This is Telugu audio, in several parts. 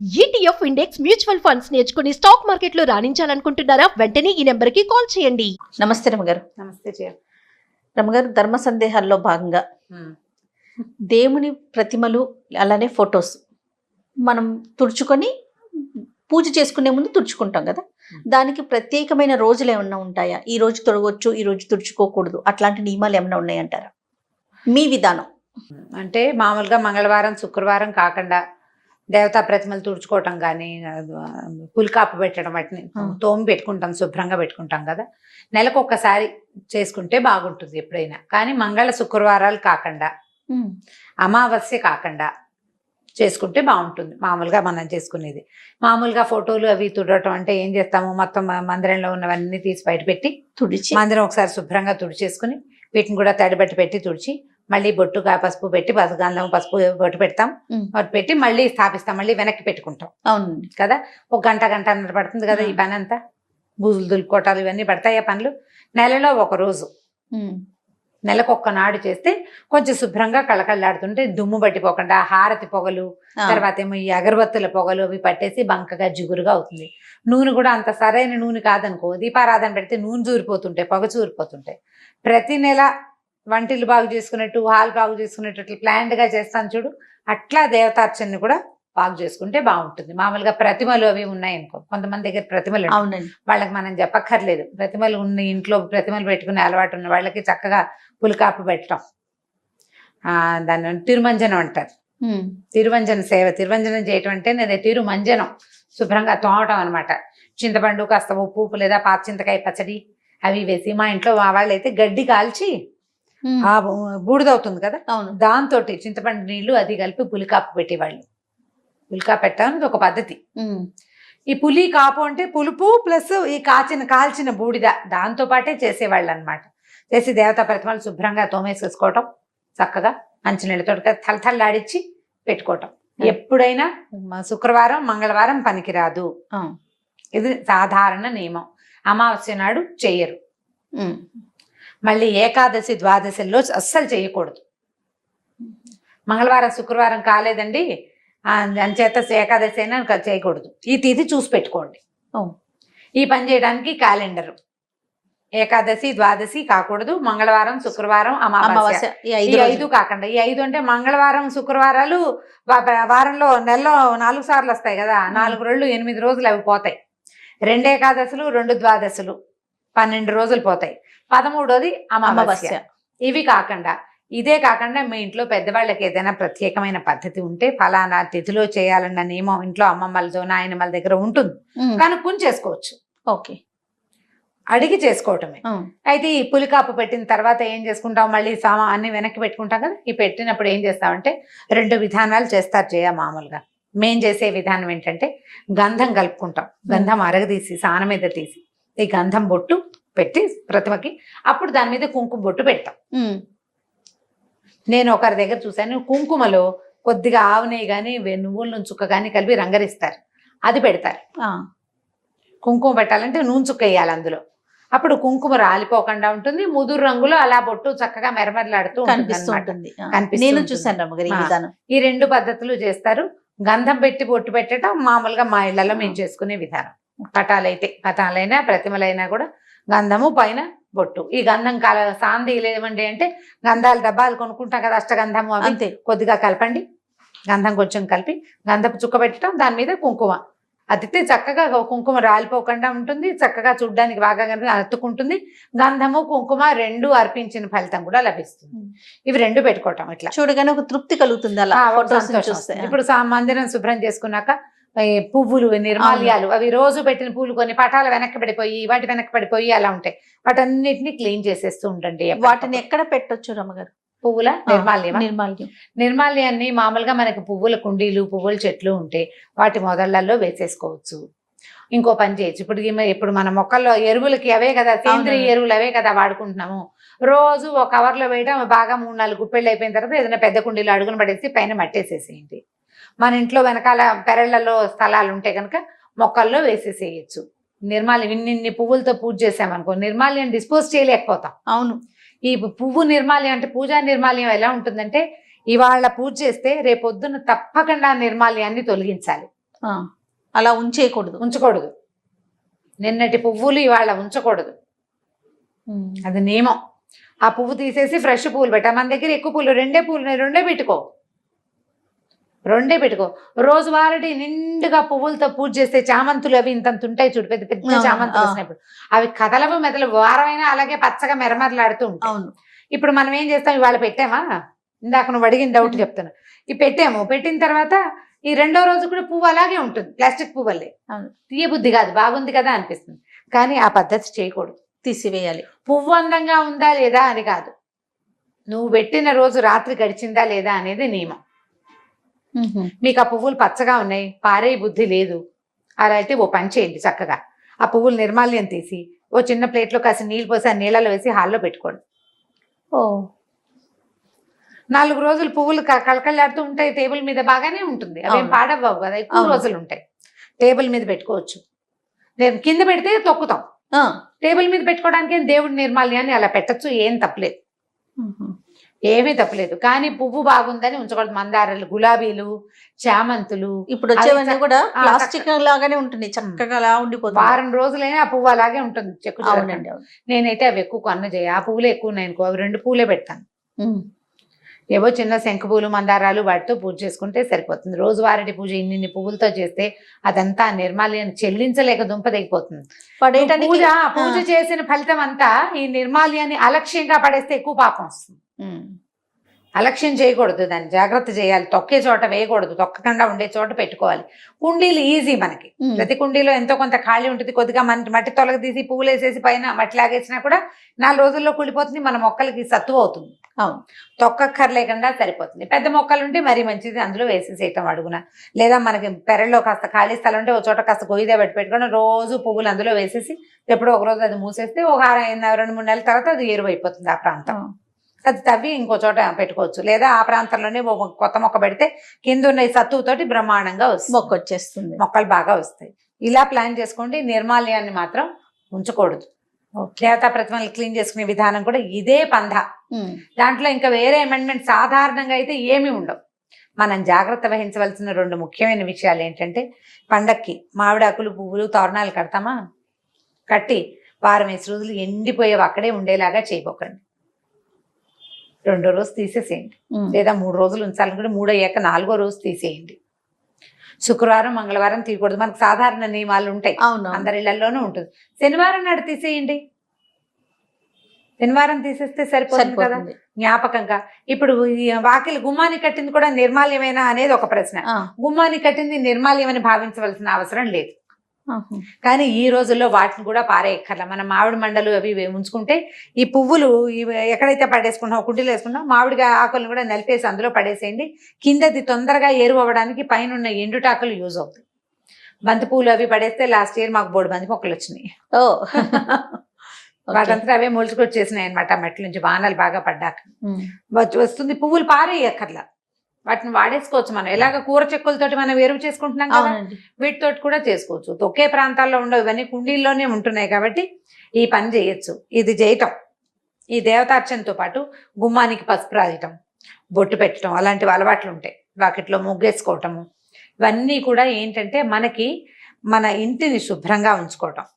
ETF ఇండెక్స్ మ్యూచువల్ ఫండ్స్ నేర్చుకుని స్టాక్ మార్కెట్ లో రాణించాలనుకుంటున్నారా? వెంటనే ఈ నెంబర్ కి కాల్ చేయండి. నమస్తే రమగారు. నమస్తే జయ. రమగారు, ధర్మ సందేహాల్లో భాగంగా దేవుని ప్రతిమలు అలానే ఫొటోస్ మనం తుడుచుకొని పూజ చేసుకునే ముందు తుడుచుకుంటాం కదా, దానికి ప్రత్యేకమైన రోజులు ఏమన్నా ఉంటాయా? ఈ రోజు తొడగొచ్చు, ఈ రోజు తుడుచుకోకూడదు, అట్లాంటి నియమాలు ఏమైనా ఉన్నాయంటారా? మీ విధానం అంటే మామూలుగా మంగళవారం శుక్రవారం కాకుండా దేవతా ప్రతిమలు తుడుచుకోవటం కానీ పులికాపు పెట్టడం, వాటిని తోమి పెట్టుకుంటాం, శుభ్రంగా పెట్టుకుంటాం కదా. నెలకు ఒక్కసారి చేసుకుంటే బాగుంటుంది ఎప్పుడైనా. కానీ మంగళ శుక్రవారాలు కాకుండా అమావాస్య కాకుండా చేసుకుంటే బాగుంటుంది. మామూలుగా మనం చేసుకునేది మామూలుగా ఫోటోలు అవి తుడవటం అంటే ఏం చేస్తాము, మొత్తం మందిరంలో ఉన్నవన్నీ తీసి బయట పెట్టి తుడిచి మందిరం ఒకసారి శుభ్రంగా తుడిచేసుకుని వీటిని కూడా తడిబట్టి పెట్టి తుడిచి మళ్ళీ బొట్టుగా పసుపు పెట్టి గంధం పసుపు బొట్టు పెడతాం, బొట్టు పెట్టి మళ్ళీ స్థాపిస్తాం, మళ్ళీ వెనక్కి పెట్టుకుంటాం. అవును కదా, ఒక గంటన్నర పడుతుంది కదా ఈ పని అంతా. బూజులు దులుపుకోటాలు ఇవన్నీ పడతాయి ఆ పనులు. నెలలో ఒక రోజు, నెలకు ఒక్కనాడు చేస్తే కొంచెం శుభ్రంగా కళకళలాడుతుంటే దుమ్ము పట్టిపోకుండా హారతి పొగలు, తర్వాత ఏమో ఈ అగరబత్తుల పొగలు అవి పట్టేసి బంకగా జిగురుగా అవుతుంది. నూనె కూడా అంత సరైన నూనె కాదనుకో, దీపారాధన పెడితే నూనె చూరిపోతుంటాయి, పొగ చూరిపోతుంటాయి. ప్రతి నెల వంటిల్లు బాగు చేసుకున్నట్టు, హాల్ బాగు చేసుకునేటట్లు ప్లాన్డ్గా చేస్తాను చూడు, అట్లా దేవతార్చనని కూడా బాగు చేసుకుంటే బాగుంటుంది. మామూలుగా ప్రతిమలు అవి ఉన్నాయనుకో, కొంతమంది దగ్గర ప్రతిమలు, వాళ్ళకి మనం చెప్పక్కర్లేదు. ప్రతిమలు ఉన్న ఇంట్లో ప్రతిమలు పెట్టుకునే అలవాటు ఉన్న వాళ్ళకి చక్కగా పులికాపు పెట్టడం, దాన్ని తిరుమంజనం అంటారు. తిరువంజన సేవ, తిరువంజనం చేయటం అంటే నేను తిరుమంజనం శుభ్రంగా తోమటం అనమాట. చింతపండు, కాస్త ఉప్పు లేదా పాత చింతకాయ పచ్చడి అవి వేసి, మా ఇంట్లో మా వాళ్ళు అయితే గడ్డి కాల్చి ఆ బూడిదవుతుంది కదా, దాంతో చింతపండు నీళ్లు అది కలిపి పులికాపు పెట్టేవాళ్ళు. పులికాపు పెట్టడం ఒక పద్ధతి. ఈ పులి కాపు అంటే పులుపు ప్లస్ ఈ కాల్చిన బూడిద, దాంతో పాటే చేసేవాళ్ళు అనమాట. చేసి దేవతా ప్రతిమలు శుభ్రంగా తోమేసేసుకోవటం, చక్కగా మంచినీళ్ళతో తలతల్లాడిచ్చి పెట్టుకోవటం. ఎప్పుడైనా శుక్రవారం మంగళవారం పనికిరాదు, ఇది సాధారణ నియమం. అమావాస్య నాడు చెయ్యరు. మళ్ళీ ఏకాదశి ద్వాదశిలో అస్సలు చేయకూడదు. మంగళవారం శుక్రవారం కాలేదండి అంచేత ఏకాదశి అయినా చేయకూడదు. ఈ తిథి చూసి పెట్టుకోండి. ఈ పని చేయడానికి క్యాలెండర్ ఏకాదశి ద్వాదశి కాకూడదు, మంగళవారం శుక్రవారం అమావాస్య ఈ 5 కాకుండా, ఈ 5 అంటే మంగళవారం శుక్రవారాలు వారంలో నెలలో 4 సార్లు వస్తాయి కదా, 4 రోజులు 8 రోజులు అవి పోతాయి. 2 ఏకాదశులు 2 ద్వాదశులు 12 రోజులు పోతాయి. 13వది అమావాస్య. ఇవి కాకుండా, ఇదే కాకుండా మీ ఇంట్లో పెద్దవాళ్ళకి ఏదైనా ప్రత్యేకమైన పద్ధతి ఉంటే ఫలానా తిథిలో చేయాలన్న నియమం ఇంట్లో అమ్మమ్మలతో నాయనమ్మల దగ్గర ఉంటుంది, కనుక్కొని చేసుకోవచ్చు. ఓకే, అడిగి చేసుకోవటమే. అయితే ఈ పులికాపు పెట్టిన తర్వాత ఏం చేసుకుంటాం, మళ్ళీ అన్ని వెనక్కి పెట్టుకుంటాం కదా. ఈ పెట్టినప్పుడు ఏం చేస్తామంటే 2 విధానాలు చేస్తారు చేయ. మామూలుగా మేం చేసే విధానం ఏంటంటే గంధం కలుపుకుంటాం. గంధం అరగదీసి సాన మీద తీసి ఈ గంధం బొట్టు పెట్టి ప్రతిమకి, అప్పుడు దాని మీద కుంకుమ బొట్టు పెడతాం. నేను ఒకరి దగ్గర చూశాను, కుంకుమలో కొద్దిగా ఆవు నెయ్యి కానీ నువ్వుల నూనె చుక్క కానీ కలిపి రంగరిస్తారు, అది పెడతారు. కుంకుమ పెట్టాలంటే నూనె చుక్క వేయాలి అందులో, అప్పుడు కుంకుమ రాలిపోకుండా ఉంటుంది. ముదురు రంగులో అలా బొట్టు చక్కగా మెరమెరలాడుతూ కనిపిస్తుంది. నేను చూసాను. ఈ 2 పద్ధతులు చేస్తారు. గంధం పెట్టి బొట్టు పెట్టడం మామూలుగా మా ఇళ్లలో మేము చేసుకునే విధానం. పటాలైనా ప్రతిమలైనా కూడా గంధము పైన బొట్టు. ఈ గంధం సాంది లేవండి అంటే గంధాల డబ్బాలు కొనుక్కుంటాం కదా, అష్టగంధము అవి అంతే, కొద్దిగా కలపండి. గంధం కొంచెం కలిపి గంధపు చుక్క పెట్టడం, దాని మీద కుంకుమ అతితే చక్కగా కుంకుమ రాలిపోకుండా ఉంటుంది, చక్కగా చూడ్డానికి బాగా అతుక్కుంటుంది. గంధము కుంకుమ 2 అర్పించిన ఫలితం కూడా లభిస్తుంది. ఇవి 2 పెట్టుకోవటం, ఇట్లా చూడగానే ఒక తృప్తి కలుగుతుంది. అలా ఇప్పుడు మందిరం శుభ్రం చేసుకున్నాక పువ్వులు నిర్మాల్యాలు అవి రోజు పెట్టిన పూలు కొన్ని పటాలు వెనక్కి పడిపోయి వాటి వెనక్కి పడిపోయి అలా ఉంటాయి, వాటన్నిటిని క్లీన్ చేసేస్తూ ఉండండి. వాటిని ఎక్కడ పెట్టొచ్చు రమ్మగారు? పువ్వుల నిర్మాల్యాన్ని మామూలుగా మనకి పువ్వుల కుండీలు పువ్వుల చెట్లు ఉంటే వాటి మొదళ్లలో వేసేసుకోవచ్చు. ఇంకో పని చేయొచ్చు, ఇప్పుడు మన మొక్కల్లో ఎరువులకి అవే కదా, సేంద్రియ ఎరువులు అవే కదా వాడుకుంటున్నాము. రోజు ఒక కవర్లో వేయడం, బాగా 3-4 గుప్పెళ్ళు అయిపోయిన తర్వాత ఏదైనా పెద్ద కుండీలో అడుగును పడేసి పైన మట్టేసేసేయండి. మన ఇంట్లో వెనకాల పెరళ్లలో స్థలాలు ఉంటే కనుక మొక్కల్లో వేసేసేయచ్చు. నిర్మాల్యం ఇన్ని పువ్వులతో పూజ చేసామనుకో, నిర్మాల్యం డిస్పోజ్ చేయలేకపోతాం. అవును, ఈ పువ్వు నిర్మాల్యం అంటే పూజా నిర్మాల్యం ఎలా ఉంటుందంటే, ఇవాళ పూజ చేస్తే రేపొద్దున తప్పకుండా నిర్మాల్యాన్ని తొలగించాలి. అలా ఉంచేయకూడదు. ఉంచకూడదు. నిన్నటి పువ్వులు ఇవాళ ఉంచకూడదు, అది నియమం. ఆ పువ్వు తీసేసి ఫ్రెష్ పువ్వులు పెట్టా. మన దగ్గర ఎక్కువ పూలు, రెండే పెట్టుకో. రోజువారీ నిండుగా పువ్వులతో పూజ చేస్తే చామంతులు అవి ఇంతంత ఉంటాయి చూడు, పెద్ద పెద్ద చామంతులు వచ్చినప్పుడు అవి కదలవు మెదలవు, వారమైనా అలాగే పచ్చగా మెరమరలాడుతూ ఉంటాయి. ఇప్పుడు మనం ఏం చేస్తాం, ఇవాళ పెట్టామా, ఇందాక నువ్వు అడిగిన డౌట్ చెప్తాను, పెట్టిన తర్వాత ఈ రెండో రోజు కూడా పువ్వు అలాగే ఉంటుంది, ప్లాస్టిక్ పువ్వులే, తీయబుద్ధి కాదు, బాగుంది కదా అనిపిస్తుంది. కానీ ఆ పద్ధతి చేయకూడదు, తీసివేయాలి. పువ్వు అందంగా ఉందా లేదా అని కాదు, నువ్వు పెట్టిన రోజు రాత్రి గడిచిందా లేదా అనేది నియమం. మీకు ఆ పువ్వులు పచ్చగా ఉన్నాయి, పారే బుద్ధి లేదు, అలా అయితే ఓ పని చేయండి, చక్కగా ఆ పువ్వులు నిర్మాల్యం తీసి ఓ చిన్న ప్లేట్లో కాసి నీళ్ళు పోసి ఆ నీళ్ళలో వేసి హాల్లో పెట్టుకోండి. 4 రోజులు పువ్వులు కళకళలాడుతూ ఉంటాయి, టేబుల్ మీద బాగానే ఉంటుంది, అవేం పాడవ్వవు కదా, ఎక్కువ రోజులు ఉంటాయి. టేబుల్ మీద పెట్టుకోవచ్చు, కింద పెడితే తొక్కుతాం, టేబుల్ మీద పెట్టుకోవడానికి దేవుడి నిర్మాల్యాన్ని అలా పెట్టచ్చు, ఏం తప్పలేదు, ఏమీ తప్పలేదు. కానీ పువ్వు బాగుందని ఉంచకూడదు. మందారాలు, గులాబీలు, చామంతులు ఇప్పుడు వచ్చేవన్నీ కూడా ప్లాస్టిక్ లాగానే ఉంటుంది, చక్కగా అలా ఉండిపోతుంది. వారం రోజులైనా ఆ పువ్వు అలాగే ఉంటుంది, చెక్కు. నేనైతే అవి ఎక్కువ కొన్న చేయ, ఆ పువ్వులే ఎక్కువ ఉన్నాయనుకో, అవి 2 పూలే పెడతాను. ఏవో చిన్న శంఖ పూలు, మందారాలు వాటితో పూజ చేసుకుంటే సరిపోతుంది. రోజువారీ పూజ ఇన్ని పువ్వులతో చేస్తే అదంతా నిర్మాల్యాన్ని చెల్లించలేక దుంప దిగిపోతుంది. పూజ చేసిన ఫలితం అంతా ఈ నిర్మాల్యాన్ని అలక్ష్యంగా పడేస్తే ఎక్కువ పాపం వస్తుంది. అలక్ష్యం చేయకూడదు, దాన్ని జాగ్రత్త చేయాలి. తొక్కే చోట వేయకూడదు, తొక్కకుండా ఉండే చోట పెట్టుకోవాలి. కుండీలు ఈజీ, మనకి ప్రతి కుండీలో ఎంతో కొంత ఖాళీ ఉంటుంది, కొద్దిగా మట్టి తొలగ తీసి పువ్వులు వేసేసి పైన మట్టి లాగేసినా కూడా 4 రోజుల్లో కూలిపోతుంది, మన మొక్కలకి సత్తువ అవుతుంది. తొక్కక్కర్లేకుండా సరిపోతుంది. పెద్ద మొక్కలు ఉంటే మరీ మంచిది, అందులో వేసేసేయటం అడుగున, లేదా మనకి పెరల్లో కాస్త ఖాళీ స్థలం ఉంటే ఒక చోట కాస్త గొయ్యిదే పెట్టుకొని రోజు పువ్వులు అందులో వేసేసి ఎప్పుడో ఒక రోజు అది మూసేస్తే ఒక 2-3 నెలల తర్వాత అది ఎరువైపోతుంది ఆ ప్రాంతం. అది తవ్వి ఇంకో చోట పెట్టుకోవచ్చు, లేదా ఆ ప్రాంతంలోనే కొత్త మొక్క పెడితే కింద ఉన్న సత్తువుతోటి బ్రహ్మాండంగా వచ్చేస్తుంది, మొక్కలు బాగా వస్తాయి. ఇలా ప్లాన్ చేసుకోండి. నిర్మాల్యాన్ని మాత్రం ఉంచకూడదు. దేవతా ప్రతిమలు క్లీన్ చేసుకునే విధానం కూడా ఇదే పంధ. దాంట్లో ఇంకా వేరే అమెండ్మెంట్ సాధారణంగా అయితే ఏమీ ఉండవు. మనం జాగ్రత్త వహించవలసిన 2 ముఖ్యమైన విషయాలు ఏంటంటే, పండక్కి మామిడాకులు, పువ్వులు, తోరణాలు కడతామా, కట్టి 4 రోజులు ఎండిపోయేవి అక్కడే ఉండేలాగా చేయబోకండి. 2వ రోజు తీసేసేయండి, లేదా 3 రోజులు ఉంచాలనుకుంటే 3 అయ్యాక 4వ రోజు తీసేయండి. శుక్రవారం, మంగళవారం తీయకూడదు, మనకు సాధారణ నియమాలు ఉంటాయి, అందరి ఇళ్లలోనూ ఉంటుంది. శనివారం నాడు తీసేయండి, శనివారం తీసేస్తే సరిపోతుంది కదా జ్ఞాపకంగా. ఇప్పుడు వాకిలి గుమ్మాన్ని కట్టింది కూడా నిర్మాల్యమేనా అనేది ఒక ప్రశ్న. గుమ్మాన్ని కట్టింది నిర్మాల్యమని భావించవలసిన అవసరం లేదు. కానీ ఈ రోజుల్లో వాటిని కూడా పారేయక్కర్లా. మన మామిడి మండలు అవి ఉంచుకుంటే ఈ పువ్వులు ఎక్కడైతే పడేసుకుంటాం, కుండీలో వేసుకుంటాం, మామిడిగా ఆకులను కూడా నలిపేసి అందులో పడేసేయండి. కిందది తొందరగా ఎరువు అవ్వడానికి పైన ఎండుటాకులు యూజ్ అవుతాయి. బంతి పూలు అవి పడేస్తే లాస్ట్ ఇయర్ మాకు 3 బంతి మొక్కలు వచ్చినాయి. వాటంతా అవే మొలుచుకొచ్చేసినాయి అనమాట, మట్టి నుంచి వానలు బాగా పడ్డాక వస్తుంది. పువ్వులు పారేయక్కర్లా, వాటిని వాడేసుకోవచ్చు. మనం ఎలాగ కూర చెక్కులతోటి మనం ఎరువు చేసుకుంటున్నాం కదా, వీటితోటి కూడా చేసుకోవచ్చు. ఒకే ప్రాంతాల్లో ఉండవు, ఇవన్నీ కుండీల్లోనే ఉంటున్నాయి కాబట్టి ఈ పని చేయొచ్చు. ఇది చేయటం, ఈ దేవతార్చనతో పాటు గుమ్మానికి పసుపు రాయటం, బొట్టు పెట్టడం, అలాంటివి అలవాట్లు ఉంటాయి. వాకిట్లో ముగ్గేసుకోవటము, ఇవన్నీ కూడా ఏంటంటే మనకి మన ఇంటిని శుభ్రంగా ఉంచుకోవటం,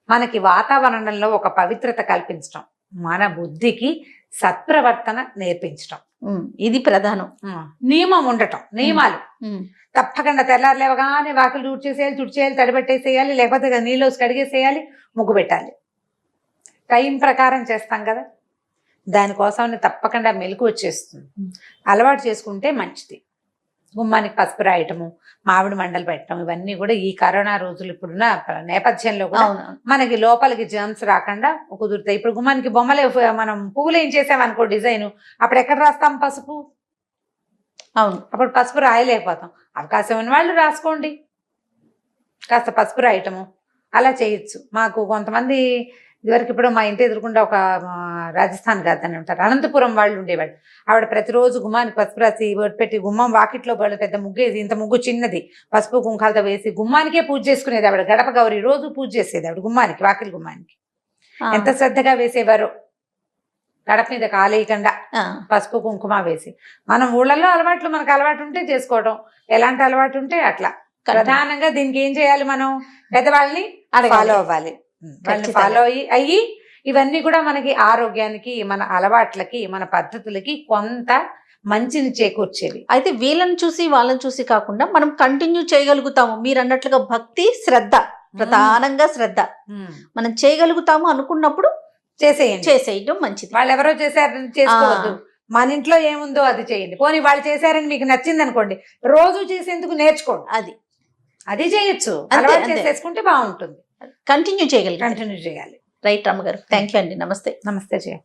మనకి వాతావరణంలో ఒక పవిత్రత కల్పించటం, మన బుద్ధికి సత్ప్రవర్తన నేర్పించటం, ఇది ప్రధానం. నియమం ఉండటం, నియమాలు తప్పకుండా తెల్లారు లేవగానే వాకిలు తుడిచేయాలి, తడిపెట్టేసేయాలి, లేకపోతే నీళ్ళు కడిగేసేయాలి, ముగ్గు పెట్టాలి. టైం ప్రకారం చేస్తాం కదా, దానికోసం తప్పకుండా మెలకు వచ్చేస్తుంది. అలవాటు చేసుకుంటే మంచిది. గుమ్మానికి పసుపు రాయటము, మామిడి మండలు పెట్టడం, ఇవన్నీ కూడా ఈ కరోనా రోజులు ఇప్పుడున్న నేపథ్యంలో కూడా మనకి లోపలికి జర్మ్స్ రాకుండా కుదురుతాయి. ఇప్పుడు గుమ్మానికి బొమ్మలే, మనం పువ్వులు ఏం చేసామనుకో డిజైన్, అప్పుడు ఎక్కడ రాస్తాం పసుపు? అప్పుడు పసుపు రాయలేకపోతాం. అవకాశం ఉన్న వాళ్ళు రాసుకోండి, కాస్త పసుపు రాయటము అలా చేయొచ్చు. మాకు కొంతమంది ఇదివరకు, ఇప్పుడు మా ఇంటి ఎదురుకుండా ఒక రాజస్థాన్ గాదని ఉంటారు, అనంతపురం వాళ్ళు ఉండేవాళ్ళు. ఆవిడ ప్రతిరోజు గుమ్మానికి పసుపు రాసి పెట్టి గుమ్మం వాకిట్లో వాళ్ళు పెద్ద ముగ్గేసి, ఇంత ముగ్గు చిన్నది, పసుపు కుంకాలతో వేసి గుమ్మానికే పూజ చేసుకునేది ఆవిడ. గడప గౌరి రోజు పూజ చేసేది ఆవిడ గుమ్మానికి, వాకిలి గుమ్మానికి. ఎంత శ్రద్ధగా వేసేవారు, గడప మీద కాలేయకుండా పసుపు కుంకుమ వేసి. మనం ఊళ్ళల్లో అలవాట్లు, మనకు అలవాటు ఉంటే చేసుకోవడం, ఎలాంటి అలవాటు ఉంటే అట్లా. ప్రధానంగా దీనికి ఏం చేయాలి మనం పెద్దవాళ్ళని అడగాలి. ఫాలో అవ్వాలి. వాళ్ళని ఖచ్చితంగా. ఫాలో అయ్యి ఇవన్నీ కూడా మనకి ఆరోగ్యానికి, మన అలవాట్లకి, మన పద్ధతులకి కొంత మంచిని చేకూర్చేవి. అయితే వీళ్ళని చూసి వాళ్ళని చూసి కాకుండా మనం కంటిన్యూ చేయగలుగుతాము. మీరు అన్నట్లుగా భక్తి, శ్రద్ధ, ప్రధానంగా శ్రద్ధ మనం చేయగలుగుతాము అనుకున్నప్పుడు చేసేయండి. చేసేయడం మంచిది. వాళ్ళు ఎవరో చేశారని చేసుకోవద్దు. మన ఇంట్లో ఏముందో అది చేయండి. పోనీ వాళ్ళు చేశారని మీకు నచ్చింది అనుకోండి, రోజు చేసేందుకు నేర్చుకోండి. అది చేయొచ్చు. అంతే, అలవాటు అంతే. చేసేసుకుంటే బాగుంటుంది. కంటిన్యూ చేయగలిగాం. కంటిన్యూ చేయాలి. రైట్ రామగారు, థ్యాంక్ యూ అండి. నమస్తే. నమస్తే జయ.